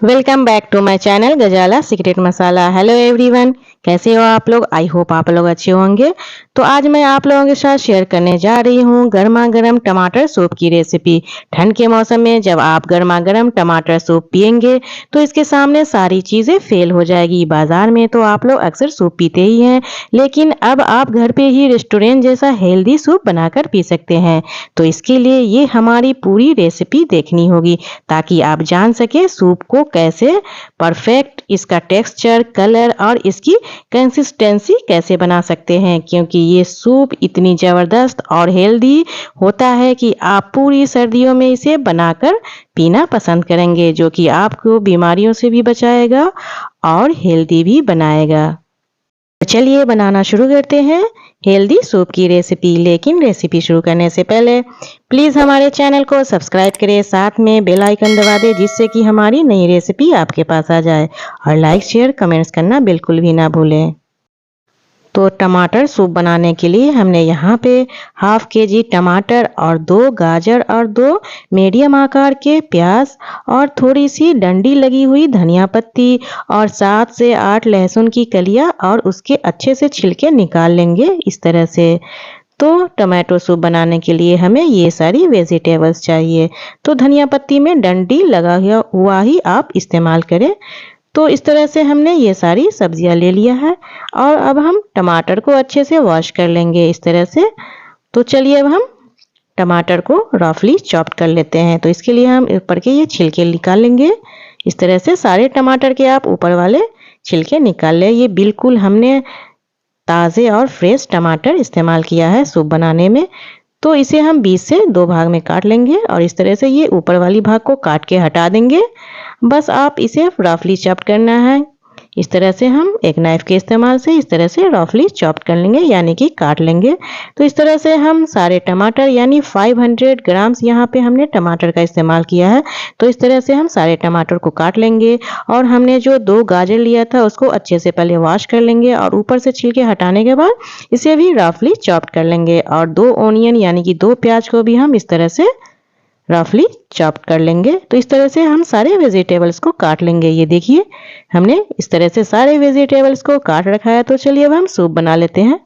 Welcome back to my channel Ghazala secret masala. Hello everyone, कैसे हो आप लोग? आई होप आप लोग अच्छे होंगे। तो आज मैं आप लोगों के साथ शेयर करने जा रही हूँ गर्मा गर्म टमाटर सूप की रेसिपी। ठंड के मौसम में जब आप गर्मा गर्म टमाटर सूप पियेंगे तो इसके सामने सारी चीज़ें फेल हो जाएगी। बाजार में तो आप लोग अक्सर सूप पीते ही हैं, लेकिन अब आप घर पे ही रेस्टोरेंट जैसा हेल्दी सूप बनाकर पी सकते हैं। तो इसके लिए ये हमारी पूरी रेसिपी देखनी होगी ताकि आप जान सके सूप को कैसे परफेक्ट, इसका टेक्सचर, कलर और इसकी कंसिस्टेंसी कैसे बना सकते हैं, क्योंकि ये सूप इतनी ज़बरदस्त और हेल्दी होता है कि आप पूरी सर्दियों में इसे बनाकर पीना पसंद करेंगे, जो कि आपको बीमारियों से भी बचाएगा और हेल्दी भी बनाएगा। तो चलिए बनाना शुरू करते हैं हेल्दी सूप की रेसिपी। लेकिन रेसिपी शुरू करने से पहले प्लीज़ हमारे चैनल को सब्सक्राइब करें, साथ में बेल आइकन दबा दें जिससे कि हमारी नई रेसिपी आपके पास आ जाए, और लाइक शेयर कमेंट्स करना बिल्कुल भी ना भूलें। तो टमाटर सूप बनाने के लिए हमने यहाँ पे हाफ केजी टमाटर और 2 गाजर और 2 मीडियम आकार के प्याज और थोड़ी सी डंडी लगी हुई धनिया पत्ती और 7 से 8 लहसुन की कलियां, और उसके अच्छे से छिलके निकाल लेंगे इस तरह से। तो टमाटो सूप बनाने के लिए हमें ये सारी वेजिटेबल्स चाहिए। तो धनिया पत्ती में डंडी लगा हुआ ही आप इस्तेमाल करें। तो इस तरह से हमने ये सारी सब्जियां ले लिया है, और अब हम टमाटर को अच्छे से वॉश कर लेंगे इस तरह से। तो चलिए अब हम टमाटर को रफली चॉप कर लेते हैं। तो इसके लिए हम ऊपर के ये छिलके निकाल लेंगे इस तरह से। सारे टमाटर के आप ऊपर वाले छिलके निकाल लें। ये बिल्कुल हमने ताज़े और फ्रेश टमाटर इस्तेमाल किया है सूप बनाने में। तो इसे हम 20 से 2 भाग में काट लेंगे, और इस तरह से ये ऊपर वाली भाग को काट के हटा देंगे। बस आप इसे रफली चॉप करना है। इस तरह से हम एक नाइफ के इस्तेमाल से इस तरह से रफली चॉप कर लेंगे, यानी कि काट लेंगे। तो इस तरह से हम सारे टमाटर, यानी 500 ग्राम्स यहाँ पे हमने टमाटर का इस्तेमाल किया है। तो इस तरह से हम सारे टमाटर को काट लेंगे, और हमने जो 2 गाजर लिया था उसको अच्छे से पहले वॉश कर लेंगे, और ऊपर से छिलके हटाने के बाद इसे भी रफली चॉप कर लेंगे। और 2 ऑनियन यानी कि 2 प्याज को भी हम इस तरह से रफली चॉप कर लेंगे। तो इस तरह से हम सारे वेजिटेबल्स को काट लेंगे। ये देखिए हमने इस तरह से सारे वेजिटेबल्स को काट रखा है। तो चलिए अब हम सूप बना लेते हैं।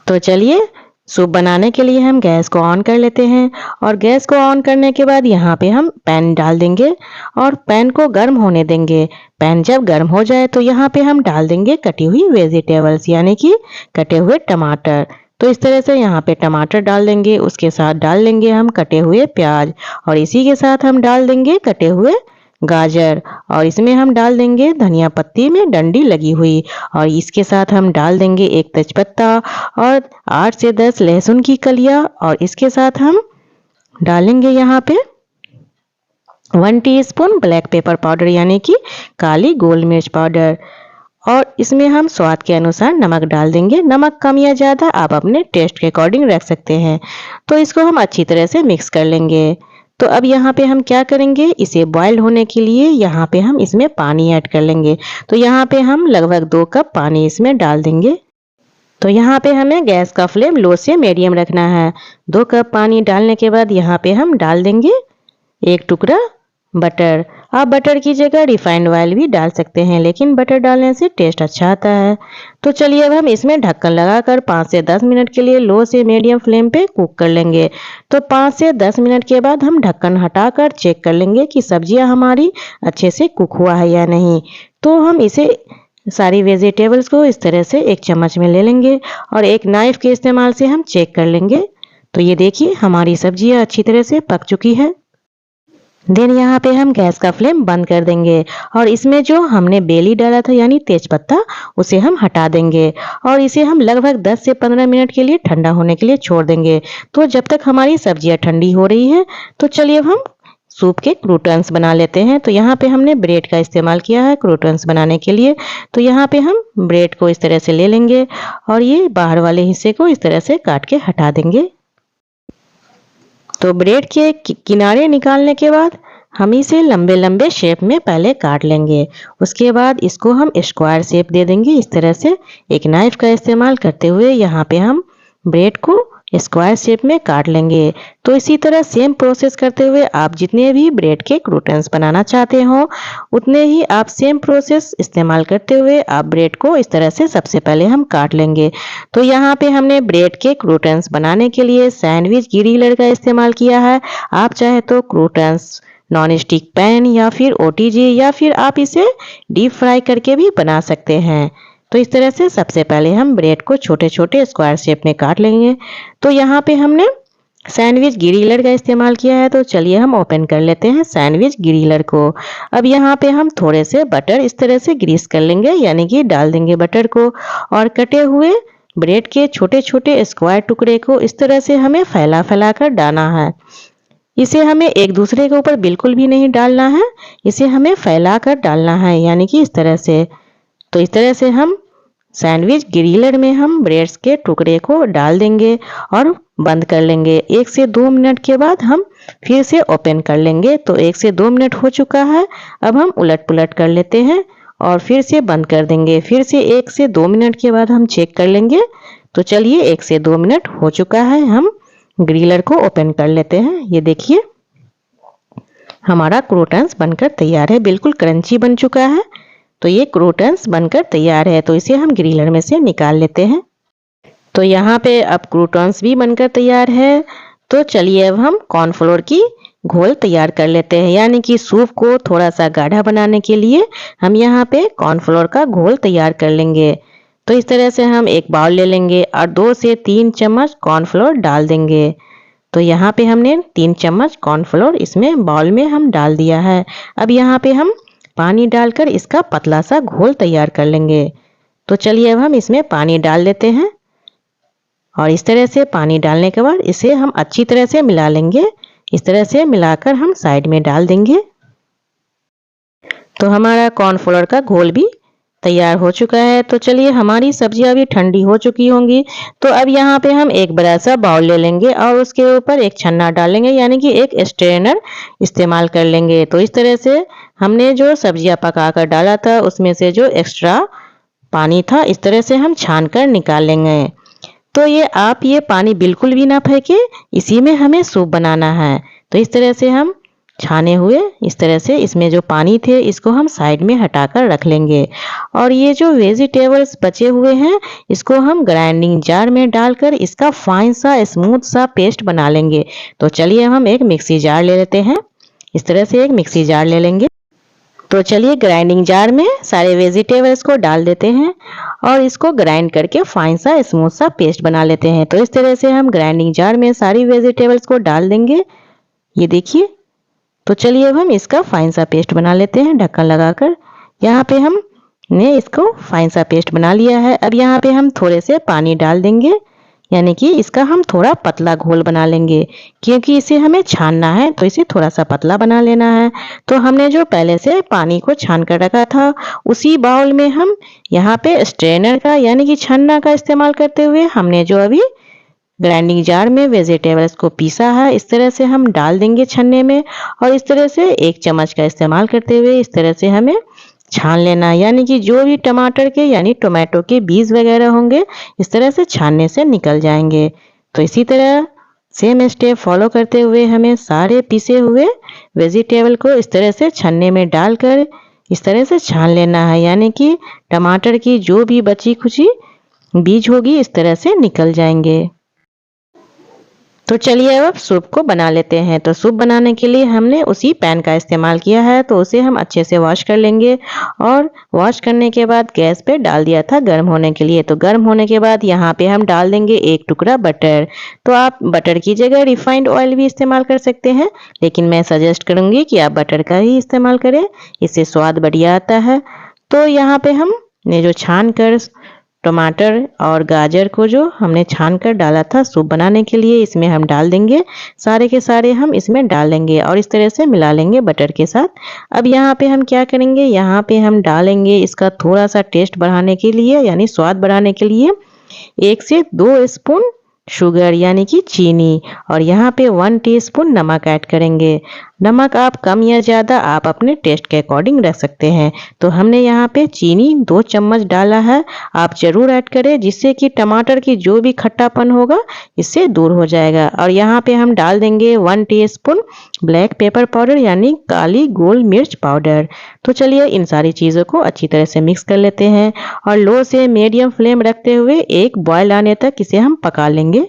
तो चलिए सूप बनाने के लिए हम गैस को ऑन कर लेते हैं, और गैस को ऑन करने के बाद यहाँ पे हम पैन डाल देंगे और पैन को गर्म होने देंगे। पैन जब गर्म हो जाए तो यहाँ पे हम डाल देंगे कटी हुई वेजिटेबल्स, यानी कि कटे हुए टमाटर। तो इस तरह से यहाँ पे टमाटर डाल देंगे, उसके साथ डाल देंगे हम कटे हुए प्याज, और इसी के साथ हम डाल देंगे कटे हुए गाजर, और इसमें हम डाल देंगे धनिया पत्ती में डंडी लगी हुई, और इसके साथ हम डाल देंगे एक तेजपत्ता और 8 से 10 लहसुन की कलियां, और इसके साथ हम डालेंगे यहाँ पे 1 टीस्पून ब्लैक पेपर पाउडर, यानी कि काली गोल मिर्च पाउडर, और इसमें हम स्वाद के अनुसार नमक डाल देंगे। नमक कम या ज़्यादा आप अपने टेस्ट के अकॉर्डिंग रख सकते हैं। तो इसको हम अच्छी तरह से मिक्स कर लेंगे। तो अब यहाँ पे हम क्या करेंगे, इसे बॉयल होने के लिए यहाँ पे हम इसमें पानी ऐड कर लेंगे। तो यहाँ पे हम लगभग 2 कप पानी इसमें डाल देंगे। तो यहाँ पे हमें गैस का फ्लेम लो से मीडियम रखना है। 2 कप पानी डालने के बाद यहाँ पे हम डाल देंगे 1 टुकड़ा बटर। आप बटर की जगह रिफाइंड ऑयल भी डाल सकते हैं, लेकिन बटर डालने से टेस्ट अच्छा आता है। तो चलिए अब हम इसमें ढक्कन लगाकर 5 से 10 मिनट के लिए लो से मीडियम फ्लेम पे कुक कर लेंगे। तो 5 से 10 मिनट के बाद हम ढक्कन हटाकर चेक कर लेंगे कि सब्जियां हमारी अच्छे से कुक हुआ है या नहीं। तो हम इसे सारी वेजिटेबल्स को इस तरह से एक चम्मच में ले लेंगे, और एक नाइफ के इस्तेमाल से हम चेक कर लेंगे। तो ये देखिए हमारी सब्जियां अच्छी तरह से पक चुकी है। देन यहाँ पे हम गैस का फ्लेम बंद कर देंगे, और इसमें जो हमने बेली डाला था यानी तेजपत्ता, उसे हम हटा देंगे, और इसे हम लगभग 10 से 15 मिनट के लिए ठंडा होने के लिए छोड़ देंगे। तो जब तक हमारी सब्जियां ठंडी हो रही है, तो चलिए अब हम सूप के क्रूटन्स बना लेते हैं। तो यहाँ पे हमने ब्रेड का इस्तेमाल किया है क्रूटन्स बनाने के लिए। तो यहाँ पे हम ब्रेड को इस तरह से ले लेंगे, और ये बाहर वाले हिस्से को इस तरह से काट के हटा देंगे। तो ब्रेड के किनारे निकालने के बाद हम इसे लंबे लंबे शेप में पहले काट लेंगे। उसके बाद इसको हम स्क्वायर शेप दे देंगे इस तरह से। एक नाइफ का इस्तेमाल करते हुए यहाँ पे हम ब्रेड को स्क्वायर शेप में काट लेंगे। तो इसी तरह सेम प्रोसेस करते हुए आप जितने भी ब्रेड के क्रूटन्स बनाना चाहते हो उतने ही आप सेम प्रोसेस इस्तेमाल करते हुए आप ब्रेड को इस तरह से सबसे पहले हम काट लेंगे। तो यहाँ पे हमने ब्रेड के क्रूटन्स बनाने के लिए सैंडविच ग्रिलर का इस्तेमाल किया है। आप चाहे तो क्रूटन्स नॉन स्टिक पैन या फिर ओटीजी या फिर आप इसे डीप फ्राई करके भी बना सकते हैं। तो इस तरह से सबसे पहले हम ब्रेड को छोटे छोटे स्क्वायर शेप में काट लेंगे। तो यहाँ पे हमने सैंडविच ग्रिलर का इस्तेमाल किया है। तो चलिए हम ओपन कर लेते हैं सैंडविच ग्रिलर को। अब यहाँ पे हम थोड़े से बटर इस तरह से ग्रीस कर लेंगे, यानी कि डाल देंगे बटर को, और कटे हुए ब्रेड के छोटे छोटे स्क्वायर टुकड़े को इस तरह से हमें फैला फैला कर डालना है। इसे हमें एक दूसरे के ऊपर बिल्कुल भी नहीं डालना है, इसे हमें फैला कर डालना है, यानी कि इस तरह से। तो इस तरह से हम सैंडविच ग्रिलर में हम ब्रेड्स के टुकड़े को डाल देंगे और बंद कर लेंगे। 1 से 2 मिनट के बाद हम फिर से ओपन कर लेंगे। तो 1 से 2 मिनट हो चुका है। अब हम उलट पुलट कर लेते हैं और फिर से बंद कर देंगे। फिर से 1 से 2 मिनट के बाद हम चेक कर लेंगे। तो चलिए 1 से 2 मिनट हो चुका है, हम ग्रिलर को ओपन कर लेते हैं। ये देखिए हमारा क्रूटन्स बनकर तैयार है, बिल्कुल क्रंची बन चुका है। तो ये क्रूटन्स बनकर तैयार है। तो इसे हम ग्रिलर में से निकाल लेते हैं। तो यहाँ पे अब क्रूटन्स भी बनकर तैयार है। तो चलिए अब हम कॉर्नफ्लोर की घोल तैयार कर लेते हैं, यानी कि सूप को थोड़ा सा गाढ़ा बनाने के लिए हम यहाँ पे कॉर्नफ्लोर का घोल तैयार कर लेंगे। तो इस तरह से हम एक बाउल ले लेंगे और 2 से 3 चम्मच कॉर्नफ्लोर डाल देंगे। तो यहाँ पे हमने 3 चम्मच कॉर्नफ्लोर इसमें बाउल में हम डाल दिया है। अब यहाँ पे हम पानी डालकर इसका पतला सा घोल तैयार कर लेंगे। तो चलिए अब हम इसमें पानी डाल देते हैं और इस तरह से पानी डालने के बाद इसे हम अच्छी तरह से मिला लेंगे। इस तरह से मिलाकर हम साइड में डाल देंगे। तो हमारा कॉर्नफ्लोर का घोल भी तैयार हो चुका है। तो चलिए हमारी सब्जियां भी ठंडी हो चुकी होंगी। तो अब यहाँ पे हम एक बड़ा सा बाउल ले लेंगे और उसके ऊपर एक छन्ना डालेंगे, यानी कि एक स्ट्रेनर इस्तेमाल कर लेंगे। तो इस तरह से हमने जो सब्जियां पका कर डाला था उसमें से जो एक्स्ट्रा पानी था इस तरह से हम छान कर निकाल लेंगे। तो ये पानी बिल्कुल भी ना फेंके, इसी में हमें सूप बनाना है। तो इस तरह से हम छाने हुए इस तरह से इसमें जो पानी थे इसको हम साइड में हटाकर रख लेंगे। और ये जो वेजिटेबल्स बचे हुए हैं इसको हम ग्राइंडिंग जार में डालकर इसका फाइन सा स्मूथ सा पेस्ट बना लेंगे। तो चलिए हम एक मिक्सी जार ले लेते हैं। इस तरह से एक मिक्सी जार ले लेंगे। तो चलिए ग्राइंडिंग जार में सारे वेजिटेबल्स को डाल देते हैं और इसको ग्राइंड करके फाइन सा स्मूथ सा पेस्ट बना लेते हैं। तो इस तरह से हम ग्राइंडिंग जार में सारी वेजिटेबल्स को डाल देंगे। ये देखिए। तो चलिए अब हम इसका फाइन सा पेस्ट बना लेते हैं ढक्कन लगाकर। यहाँ पे हमने इसको फाइन सा पेस्ट बना लिया है। अब यहाँ पे हम थोड़े से पानी डाल देंगे, यानी कि इसका हम थोड़ा पतला घोल बना लेंगे, क्योंकि इसे हमें छानना है तो इसे थोड़ा सा पतला बना लेना है। तो हमने जो पहले से पानी को छान कर रखा था उसी बाउल में हम यहाँ पे स्ट्रेनर का यानी कि छन्ना का इस्तेमाल करते हुए हमने जो अभी ग्राइंडिंग जार में वेजिटेबल्स को पीसा है इस तरह से हम डाल देंगे छन्ने में। और इस तरह से 1 चम्मच का इस्तेमाल करते हुए इस तरह से हमें छान लेना है, यानी कि जो भी टमाटर के यानी टोमेटो के बीज वगैरह होंगे इस तरह से छानने से निकल जाएंगे। तो इसी तरह सेम स्टेप फॉलो करते हुए हमें सारे पिसे हुए वेजिटेबल को इस तरह से छन्ने में डालकर इस तरह से छान लेना है, यानी कि टमाटर की जो भी बची खुची बीज होगी इस तरह से निकल जाएंगे। तो चलिए अब सूप को बना लेते हैं। तो सूप बनाने के लिए हमने उसी पैन का इस्तेमाल किया है, तो उसे हम अच्छे से वॉश कर लेंगे। और वॉश करने के बाद गैस पे डाल दिया था गर्म होने के लिए। तो गर्म होने के बाद यहाँ पे हम डाल देंगे 1 टुकड़ा बटर। तो आप बटर की जगह रिफाइंड ऑयल भी इस्तेमाल कर सकते हैं, लेकिन मैं सजेस्ट करूँगी कि आप बटर का ही इस्तेमाल करें, इससे स्वाद बढ़िया आता है। तो यहाँ पे हमने जो छान कर टमाटर और गाजर को जो हमने छान कर डाला था सूप बनाने के लिए इसमें हम डाल देंगे। सारे के सारे हम इसमें डाल देंगे और इस तरह से मिला लेंगे बटर के साथ। अब यहाँ पे हम क्या करेंगे, यहाँ पे हम डालेंगे इसका थोड़ा सा टेस्ट बढ़ाने के लिए यानी स्वाद बढ़ाने के लिए 1 से 2 स्पून शुगर यानी कि चीनी, और यहाँ पे 1 टीस्पून नमक ऐड करेंगे। नमक आप कम या ज़्यादा आप अपने टेस्ट के अकॉर्डिंग रख सकते हैं। तो हमने यहाँ पे चीनी 2 चम्मच डाला है। आप ज़रूर ऐड करें जिससे कि टमाटर की जो भी खट्टापन होगा इससे दूर हो जाएगा। और यहाँ पे हम डाल देंगे 1 टीस्पून ब्लैक पेपर पाउडर यानी काली गोल मिर्च पाउडर। तो चलिए इन सारी चीज़ों को अच्छी तरह से मिक्स कर लेते हैं और लो से मीडियम फ्लेम रखते हुए एक बॉयल आने तक इसे हम पका लेंगे।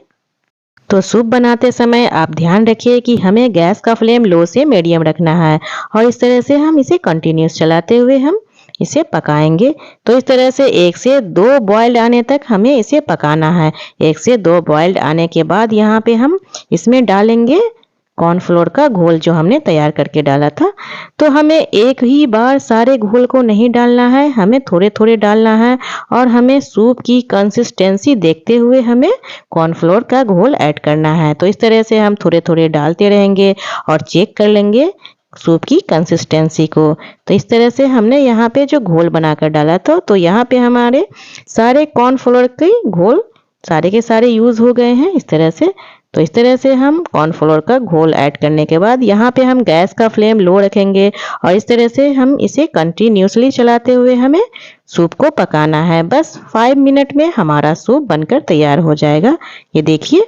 तो सूप बनाते समय आप ध्यान रखिए कि हमें गैस का फ्लेम लो से मीडियम रखना है और इस तरह से हम इसे कंटिन्यूस चलाते हुए हम इसे पकाएंगे। तो इस तरह से 1 से 2 बॉइल्ड आने तक हमें इसे पकाना है। 1 से 2 बॉइल्ड आने के बाद यहाँ पे हम इसमें डालेंगे कॉर्नफ्लोर का घोल जो हमने तैयार करके डाला था। तो हमें एक ही बार सारे घोल को नहीं डालना है, हमें थोड़े-थोड़े डालना है और हमें सूप की कंसिस्टेंसी देखते हुए हमें कॉर्नफ्लोर का घोल ऐड करना है। तो इस तरह से हम थोड़े-थोड़े डालते रहेंगे और चेक कर लेंगे सूप की कंसिस्टेंसी को। तो इस तरह से हमने यहाँ पे जो घोल बनाकर डाला था, तो यहाँ पे हमारे सारे कॉर्नफ्लोर के घोल सारे के सारे यूज़ हो गए हैं इस तरह से। तो इस तरह से हम कॉर्नफ्लोर का घोल ऐड करने के बाद यहाँ पे हम गैस का फ्लेम लो रखेंगे और इस तरह से हम इसे कंटिन्यूसली चलाते हुए हमें सूप को पकाना है। बस 5 मिनट में हमारा सूप बनकर तैयार हो जाएगा। ये देखिए।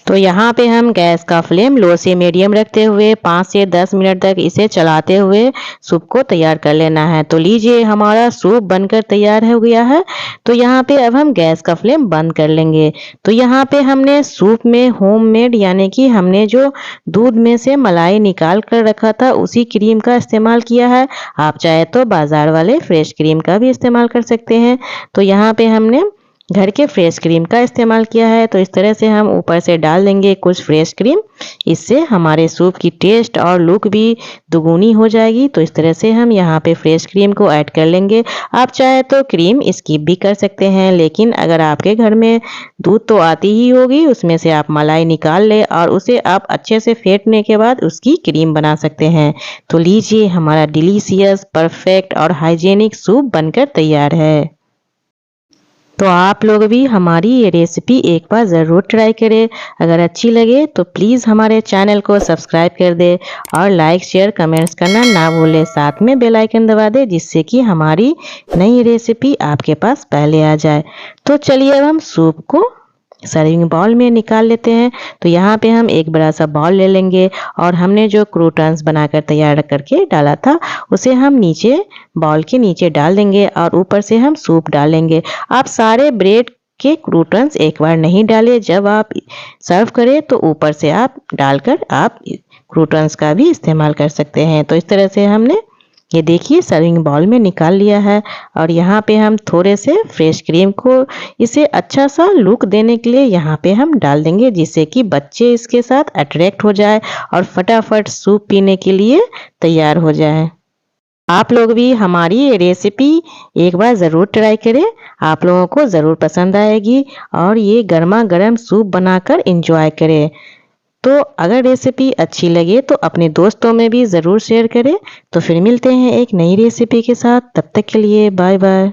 तो यहाँ पे हम गैस का फ्लेम लो से मीडियम रखते हुए 5 से 10 मिनट तक इसे चलाते हुए सूप को तैयार कर लेना है। तो लीजिए हमारा सूप बनकर तैयार हो गया है। तो यहाँ पे अब हम गैस का फ्लेम बंद कर लेंगे। तो यहाँ पे हमने सूप में होममेड यानी कि हमने जो दूध में से मलाई निकाल कर रखा था उसी क्रीम का इस्तेमाल किया है। आप चाहे तो बाजार वाले फ्रेश क्रीम का भी इस्तेमाल कर सकते हैं। तो यहाँ पे हमने घर के फ्रेश क्रीम का इस्तेमाल किया है। तो इस तरह से हम ऊपर से डाल देंगे कुछ फ्रेश क्रीम। इससे हमारे सूप की टेस्ट और लुक भी दुगुनी हो जाएगी। तो इस तरह से हम यहाँ पे फ्रेश क्रीम को ऐड कर लेंगे। आप चाहे तो क्रीम स्किप भी कर सकते हैं, लेकिन अगर आपके घर में दूध तो आती ही होगी, उसमें से आप मलाई निकाल ले और उसे आप अच्छे से फेंटने के बाद उसकी क्रीम बना सकते हैं। तो लीजिए हमारा डिलीशियस, परफेक्ट और हाइजेनिक सूप बनकर तैयार है। तो आप लोग भी हमारी ये रेसिपी एक बार ज़रूर ट्राई करें। अगर अच्छी लगे तो प्लीज़ हमारे चैनल को सब्सक्राइब कर दे और लाइक शेयर कमेंट्स करना ना भूलें। साथ में बेल आइकन दबा दे जिससे कि हमारी नई रेसिपी आपके पास पहले आ जाए। तो चलिए अब हम सूप को सर्विंग बाउल में निकाल लेते हैं। तो यहाँ पे हम एक बड़ा सा बाउल ले लेंगे और हमने जो क्रूटन्स बनाकर तैयार करके डाला था उसे हम नीचे बाउल के नीचे डाल देंगे और ऊपर से हम सूप डालेंगे। आप सारे ब्रेड के क्रूटन्स एक बार नहीं डालें, जब आप सर्व करें तो ऊपर से आप डालकर आप क्रूटन्स का भी इस्तेमाल कर सकते हैं। तो इस तरह से हमने ये देखिए सर्विंग बाउल में निकाल लिया है और यहाँ पे हम थोड़े से फ्रेश क्रीम को इसे अच्छा सा लुक देने के लिए यहाँ पे हम डाल देंगे, जिससे कि बच्चे इसके साथ अट्रैक्ट हो जाए और फटाफट सूप पीने के लिए तैयार हो जाए। आप लोग भी हमारी ये रेसिपी एक बार ज़रूर ट्राई करें, आप लोगों को ज़रूर पसंद आएगी और ये गर्मा गर्म सूप बनाकर एंजॉय करें। तो अगर रेसिपी अच्छी लगे तो अपने दोस्तों में भी ज़रूर शेयर करें। तो फिर मिलते हैं एक नई रेसिपी के साथ, तब तक के लिए बाय बाय।